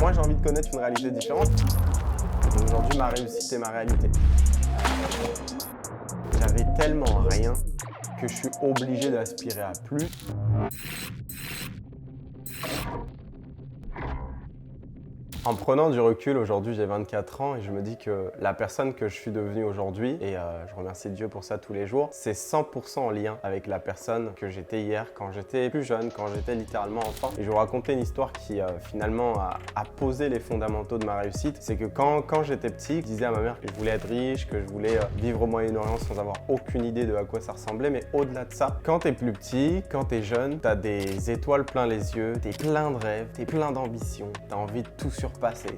Moi, j'ai envie de connaître une réalité différente. Et aujourd'hui, ma réussite est ma réalité. J'avais tellement rien que je suis obligé d'aspirer à plus. En prenant du recul, aujourd'hui j'ai 24 ans et je me dis que la personne que je suis devenu aujourd'hui, et je remercie Dieu pour ça tous les jours, c'est 100% en lien avec la personne que j'étais hier quand j'étais plus jeune, quand j'étais littéralement enfant. Et je vais vous raconter une histoire qui finalement a posé les fondamentaux de ma réussite. C'est que quand j'étais petit, je disais à ma mère que je voulais être riche, que je voulais vivre au Moyen-Orient sans avoir aucune idée de à quoi ça ressemblait. Mais au-delà de ça, quand t'es plus petit, quand t'es jeune, t'as des étoiles plein les yeux, t'es plein de rêves, t'es plein d'ambitions, t'as envie de tout surpasser,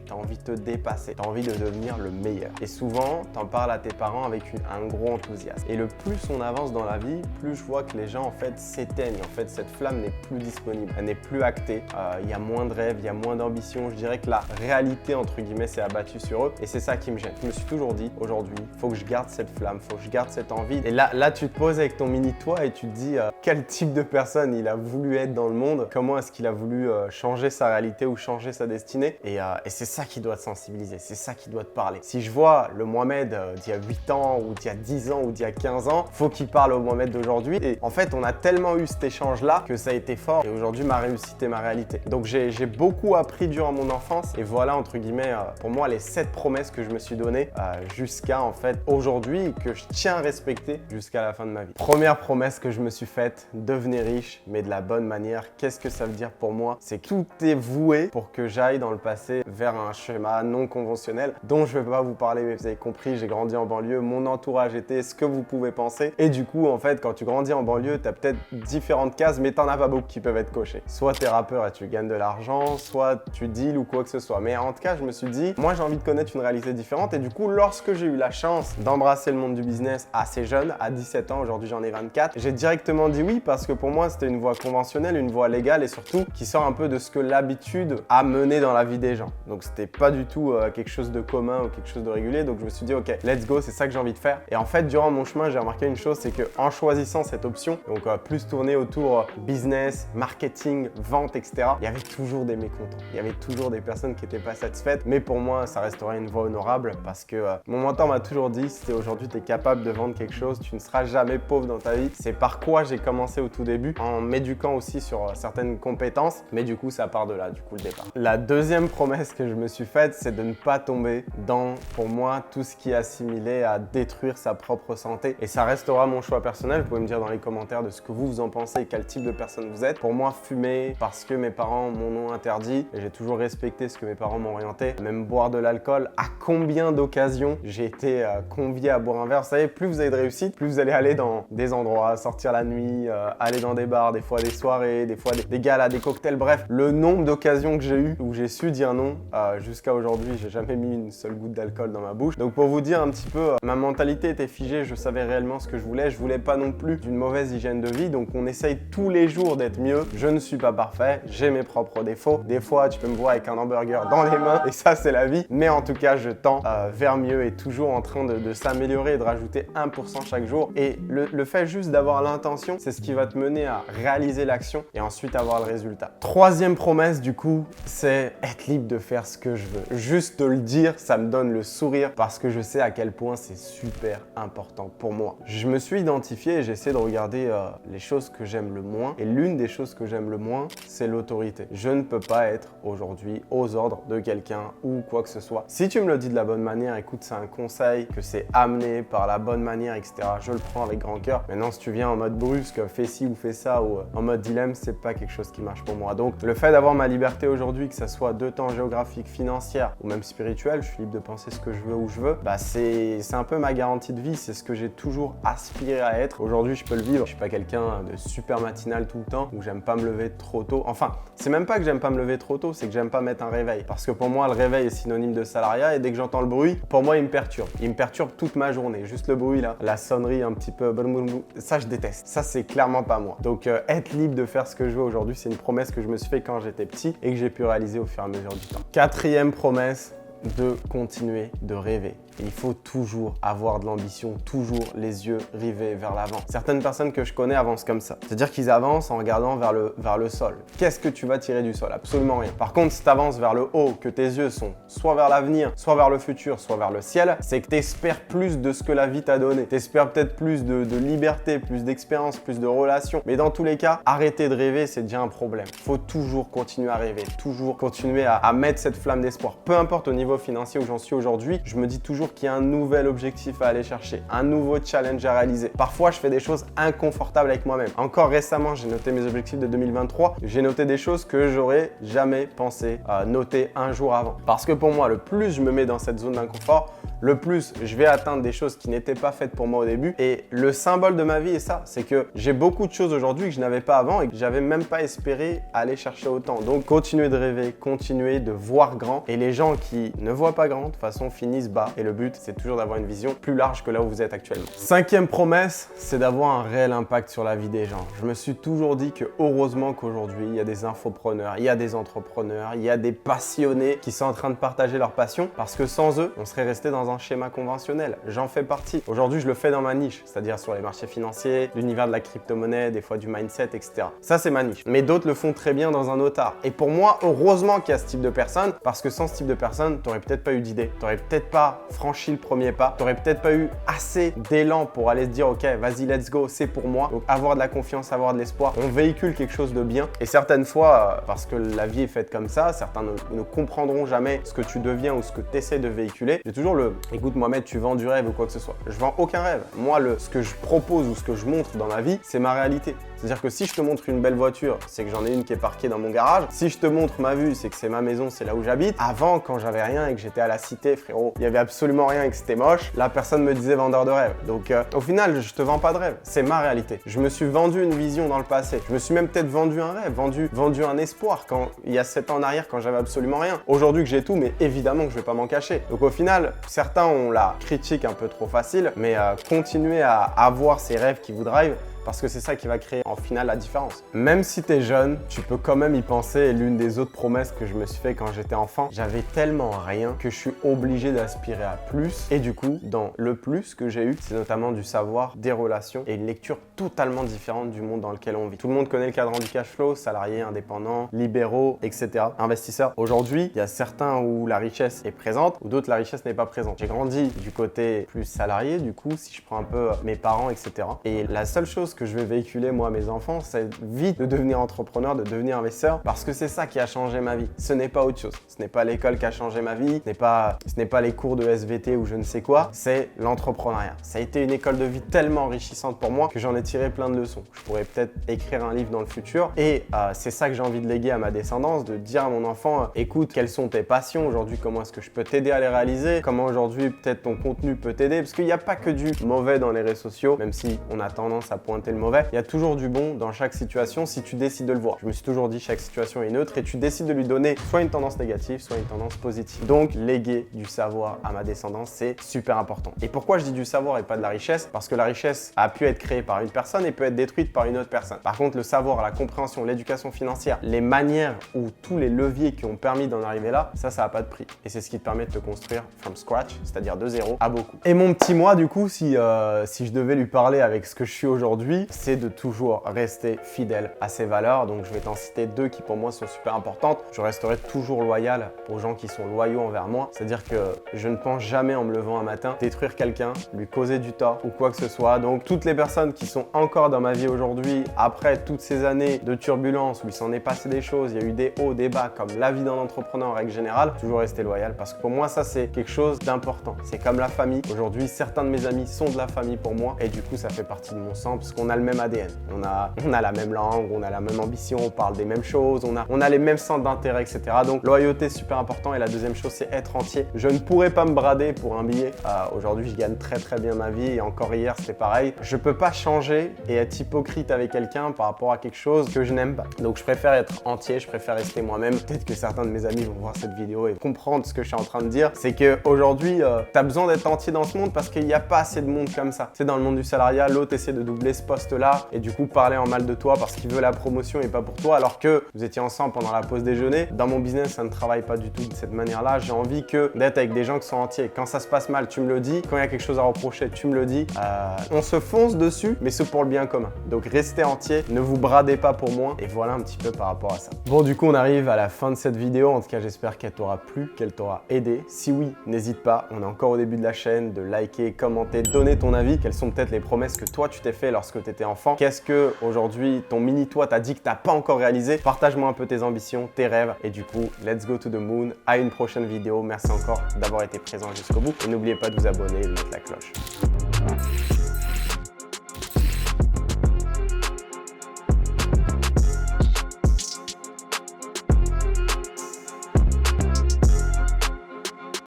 t'as envie de te dépasser, t'as envie de devenir le meilleur. Et souvent, t'en parles à tes parents avec un gros enthousiasme. Et le plus on avance dans la vie, plus je vois que les gens en fait s'éteignent. En fait, cette flamme n'est plus disponible, elle n'est plus actée. Il y a moins de rêves, il y a moins d'ambition. Je dirais que la réalité entre guillemets s'est abattue sur eux. Et c'est ça qui me gêne. Je me suis toujours dit, aujourd'hui, il faut que je garde cette flamme, il faut que je garde cette envie. Et là, tu te poses avec ton mini-toi et tu te dis quel type de personne il a voulu être dans le monde, comment est-ce qu'il a voulu changer sa réalité ou changer sa destinée. Et c'est ça qui doit te sensibiliser, c'est ça qui doit te parler. Si je vois le Mohamed d'il y a 8 ans ou d'il y a 10 ans ou d'il y a 15 ans, faut qu'il parle au Mohamed d'aujourd'hui. Et en fait, on a tellement eu cet échange-là que ça a été fort. Et aujourd'hui, ma réussite est ma réalité. Donc j'ai beaucoup appris durant mon enfance. Et voilà, entre guillemets, pour moi, les 7 promesses que je me suis données jusqu'à en fait aujourd'hui et que je tiens à respecter jusqu'à la fin de ma vie. Première promesse que je me suis faite, devenir riche, mais de la bonne manière. Qu'est-ce que ça veut dire pour moi? C'est que tout est voué pour que j'aille dans le passé vers un schéma non conventionnel dont je ne vais pas vous parler, mais vous avez compris, j'ai grandi en banlieue, mon entourage était ce que vous pouvez penser. Et du coup, en fait, quand tu grandis en banlieue, tu as peut-être différentes cases, mais tu n'en as pas beaucoup qui peuvent être cochées. Soit tu es rappeur et tu gagnes de l'argent, soit tu deals ou quoi que ce soit. Mais en tout cas, je me suis dit, moi j'ai envie de connaître une réalité différente. Et du coup, lorsque j'ai eu la chance d'embrasser le monde du business assez jeune, à 17 ans, aujourd'hui j'en ai 24, j'ai directement dit oui parce que pour moi, c'était une voie conventionnelle, une voie légale et surtout qui sort un peu de ce que l'habitude a mené dans la vie des gens. Donc c'était pas du tout quelque chose de commun ou quelque chose de régulier. Donc je me suis dit ok, let's go, c'est ça que j'ai envie de faire. Et en fait, durant mon chemin, j'ai remarqué une chose, c'est que en choisissant cette option, donc plus tourné autour business, marketing, vente, etc., il y avait toujours des mécontents. Il y avait toujours des personnes qui n'étaient pas satisfaites. Mais pour moi, ça resterait une voie honorable parce que mon mentor m'a toujours dit, si aujourd'hui tu es capable de vendre quelque chose, tu ne seras jamais pauvre dans ta vie. C'est par quoi j'ai commencé au tout début, en m'éduquant aussi sur certaines compétences. Mais du coup, ça part de là, du coup, le départ. La deuxième promesse que je me suis faite, c'est de ne pas tomber dans, pour moi, tout ce qui est assimilé à détruire sa propre santé. Et ça restera mon choix personnel. Vous pouvez me dire dans les commentaires de ce que vous en pensez et quel type de personne vous êtes. Pour moi, fumer, parce que mes parents m'en ont interdit, et j'ai toujours respecté ce que mes parents m'ont orienté, même boire de l'alcool, à combien d'occasions j'ai été convié à boire un verre. Vous savez, plus vous avez de réussite, plus vous allez aller dans des endroits, sortir la nuit, aller dans des bars, des fois des soirées, des fois des galas, des cocktails, bref. Le nombre d'occasions que j'ai eu où j'ai su dire non, jusqu'à aujourd'hui, j'ai jamais mis une seule goutte d'alcool dans ma bouche. Donc pour vous dire un petit peu, ma mentalité était figée, je savais réellement ce que je voulais pas non plus d'une mauvaise hygiène de vie, donc on essaye tous les jours d'être mieux. Je ne suis pas parfait, j'ai mes propres défauts. Des fois, tu peux me voir avec un hamburger dans les mains et ça c'est la vie, mais en tout cas, je tends vers mieux et toujours en train de s'améliorer et de rajouter 1% chaque jour. Et le fait juste d'avoir l'intention, c'est ce qui va te mener à réaliser l'action et ensuite avoir le résultat. Troisième promesse du coup, c'est être libre de faire ce que je veux. Juste de le dire, ça me donne le sourire parce que je sais à quel point c'est super important pour moi. Je me suis identifié et j'essaie de regarder les choses que j'aime le moins. Et l'une des choses que j'aime le moins, c'est l'autorité. Je ne peux pas être aujourd'hui aux ordres de quelqu'un ou quoi que ce soit. Si tu me le dis de la bonne manière, écoute, c'est un conseil, que c'est amené par la bonne manière, etc. Je le prends avec grand cœur. Maintenant, si tu viens en mode brusque, fais ci ou fais ça, ou en mode dilemme, c'est pas quelque chose qui marche pour moi. Donc, le fait d'avoir ma liberté aujourd'hui, que ça soit de temps géographique, financière ou même spirituelle, je suis libre de penser ce que je veux où je veux, bah c'est un peu ma garantie de vie, c'est ce que j'ai toujours aspiré à être. Aujourd'hui, je peux le vivre. Je suis pas quelqu'un de super matinal tout le temps, où j'aime pas me lever trop tôt. Enfin, c'est même pas que j'aime pas me lever trop tôt, c'est que j'aime pas mettre un réveil. Parce que pour moi, le réveil est synonyme de salariat et dès que j'entends le bruit, pour moi, il me perturbe. Il me perturbe toute ma journée. Juste le bruit là, la sonnerie un petit peu, ça je déteste. Ça, c'est clairement pas moi. Donc, être libre de faire ce que je veux aujourd'hui, c'est une promesse que je me suis fait quand j'étais petit et que j'ai pu réaliser au fur et à mesure du temps. Quatrième promesse, de continuer de rêver. Il faut toujours avoir de l'ambition, toujours les yeux rivés vers l'avant. Certaines personnes que je connais avancent comme ça. C'est-à-dire qu'ils avancent en regardant vers le sol. Qu'est-ce que tu vas tirer du sol? Absolument rien. Par contre, si tu avances vers le haut, que tes yeux sont soit vers l'avenir, soit vers le futur, soit vers le ciel, c'est que tu espères plus de ce que la vie t'a donné. Tu espères peut-être plus de liberté, plus d'expérience, plus de relations. Mais dans tous les cas, arrêter de rêver, c'est déjà un problème. Il faut toujours continuer à rêver, toujours continuer à mettre cette flamme d'espoir. Peu importe au niveau financier où j'en suis aujourd'hui, je me dis toujours qu'il y a un nouvel objectif à aller chercher, un nouveau challenge à réaliser. Parfois, je fais des choses inconfortables avec moi-même. Encore récemment, j'ai noté mes objectifs de 2023. J'ai noté des choses que j'aurais jamais pensé noter un jour avant. Parce que pour moi, le plus je me mets dans cette zone d'inconfort, le plus je vais atteindre des choses qui n'étaient pas faites pour moi au début. Et le symbole de ma vie est ça, c'est que j'ai beaucoup de choses aujourd'hui que je n'avais pas avant et que j'avais même pas espéré aller chercher autant. Donc, continuez de rêver, continuez de voir grand. Et les gens qui ne voient pas grand, de toute façon, finissent bas. Et le but, c'est toujours d'avoir une vision plus large que là où vous êtes actuellement. Cinquième promesse, c'est d'avoir un réel impact sur la vie des gens. Je me suis toujours dit que heureusement qu'aujourd'hui, il y a des infopreneurs, il y a des entrepreneurs, il y a des passionnés qui sont en train de partager leur passion parce que sans eux, on serait resté dans un schéma conventionnel. J'en fais partie. Aujourd'hui, je le fais dans ma niche, c'est-à-dire sur les marchés financiers, l'univers de la crypto-monnaie, des fois du mindset, etc. Ça, c'est ma niche. Mais d'autres le font très bien dans un autre art. Et pour moi, heureusement qu'il y a ce type de personnes parce que sans ce type de personnes, tu n'aurais peut-être pas eu d'idée. Tu n'aurais peut-être pas franchi le premier pas. Tu n'aurais peut-être pas eu assez d'élan pour aller se dire, OK, vas-y, let's go, c'est pour moi. Donc, avoir de la confiance, avoir de l'espoir. On véhicule quelque chose de bien. Et certaines fois, parce que la vie est faite comme ça, certains ne comprendront jamais ce que tu deviens ou ce que tu essaies de véhiculer. J'ai toujours écoute Mohamed, tu vends du rêve ou quoi que ce soit. Je vends aucun rêve. Moi, ce que je propose ou ce que je montre dans ma vie, c'est ma réalité. C'est-à-dire que si je te montre une belle voiture, c'est que j'en ai une qui est parquée dans mon garage. Si je te montre ma vue, c'est que c'est ma maison, c'est là où j'habite. Avant, quand j'avais rien et que j'étais à la cité, frérot, il y avait absolument rien et que c'était moche, la personne me disait vendeur de rêve. Donc au final, je te vends pas de rêve. C'est ma réalité. Je me suis vendu une vision dans le passé. Je me suis même peut-être vendu un rêve, vendu un espoir quand il y a 7 ans en arrière quand j'avais absolument rien. Aujourd'hui que j'ai tout, mais évidemment que je vais pas m'en cacher. Donc au final, certains ont la critique un peu trop facile, mais continuez à avoir ces rêves qui vous drivent. Parce que c'est ça qui va créer en final la différence. Même si tu es jeune, tu peux quand même y penser. Et l'une des autres promesses que je me suis fait quand j'étais enfant, j'avais tellement rien que je suis obligé d'aspirer à plus. Et du coup, dans le plus que j'ai eu, c'est notamment du savoir, des relations et une lecture totalement différente du monde dans lequel on vit. Tout le monde connaît le cadran du cash flow, salariés, indépendants, libéraux, etc. Investisseurs. Aujourd'hui, il y a certains où la richesse est présente, ou d'autres la richesse n'est pas présente. J'ai grandi du côté plus salarié, du coup, si je prends un peu mes parents, etc. Et la seule chose que je vais véhiculer moi à mes enfants, c'est vite de devenir entrepreneur, de devenir investisseur, parce que c'est ça qui a changé ma vie. Ce n'est pas autre chose. Ce n'est pas l'école qui a changé ma vie, ce n'est pas les cours de SVT ou je ne sais quoi, c'est l'entrepreneuriat. Ça a été une école de vie tellement enrichissante pour moi que j'en ai tiré plein de leçons. Je pourrais peut-être écrire un livre dans le futur et c'est ça que j'ai envie de léguer à ma descendance, de dire à mon enfant, écoute, quelles sont tes passions aujourd'hui, comment est-ce que je peux t'aider à les réaliser, comment aujourd'hui peut-être ton contenu peut t'aider, parce qu'il n'y a pas que du mauvais dans les réseaux sociaux, même si on a tendance à pointer le mauvais. Il y a toujours du bon dans chaque situation si tu décides de le voir. Je me suis toujours dit chaque situation est neutre et tu décides de lui donner soit une tendance négative, soit une tendance positive. Donc léguer du savoir à ma descendance, c'est super important. Et pourquoi je dis du savoir et pas de la richesse? Parce que la richesse a pu être créée par une personne et peut être détruite par une autre personne. Par contre, le savoir, la compréhension, l'éducation financière, les manières ou tous les leviers qui ont permis d'en arriver là, ça n'a pas de prix. Et c'est ce qui te permet de te construire from scratch, c'est-à-dire de zéro à beaucoup. Et mon petit moi, du coup, si je devais lui parler avec ce que je suis aujourd'hui, c'est de toujours rester fidèle à ses valeurs. Donc, je vais t'en citer 2 qui pour moi sont super importantes. Je resterai toujours loyal aux gens qui sont loyaux envers moi. C'est-à-dire que je ne pense jamais en me levant un matin détruire quelqu'un, lui causer du tort ou quoi que ce soit. Donc, toutes les personnes qui sont encore dans ma vie aujourd'hui, après toutes ces années de turbulence où il s'en est passé des choses, il y a eu des hauts, des bas, comme la vie d'un entrepreneur en règle générale, toujours rester loyal parce que pour moi, ça, c'est quelque chose d'important. C'est comme la famille. Aujourd'hui, certains de mes amis sont de la famille pour moi et du coup, ça fait partie de mon sang parce qu'on a le même ADN. On a la même langue, on a la même ambition, on parle des mêmes choses, on a les mêmes centres d'intérêt, etc. Donc, loyauté, super important. Et la deuxième chose, c'est être entier. Je ne pourrais pas me brader pour un billet. Aujourd'hui, je gagne très très bien ma vie et encore hier, c'était pareil. Je peux pas changer et être hypocrite avec quelqu'un par rapport à quelque chose que je n'aime pas. Donc, je préfère être entier, je préfère rester moi-même. Peut-être que certains de mes amis vont voir cette vidéo et comprendre ce que je suis en train de dire. C'est qu'aujourd'hui, tu as besoin d'être entier dans ce monde parce qu'il n'y a pas assez de monde comme ça. C'est dans le monde du salariat, l'autre essaie de doubler ce poste. post-là et du coup parler en mal de toi parce qu'il veut la promotion et pas pour toi, alors que vous étiez ensemble pendant la pause déjeuner. Dans mon business, ça ne travaille pas du tout de cette manière-là. J'ai envie d'être avec des gens qui sont entiers. Quand ça se passe mal, tu me le dis. Quand il y a quelque chose à reprocher, tu me le dis. On se fonce dessus, mais c'est pour le bien commun. Donc restez entiers, ne vous bradez pas pour moi. Et voilà un petit peu par rapport à ça. Bon, du coup, on arrive à la fin de cette vidéo. En tout cas, j'espère qu'elle t'aura plu, qu'elle t'aura aidé. Si oui, n'hésite pas. On est encore au début de la chaîne, de liker, commenter, donner ton avis. Quelles sont peut-être les promesses que toi, tu t'es fait lorsque tu étais enfant? Qu'est-ce que aujourd'hui ton mini-toi t'a dit que t'as pas encore réalisé? Partage-moi un peu tes ambitions, tes rêves. Et du coup, let's go to the moon. À une prochaine vidéo. Merci encore d'avoir été présent jusqu'au bout. Et n'oubliez pas de vous abonner et de mettre la cloche.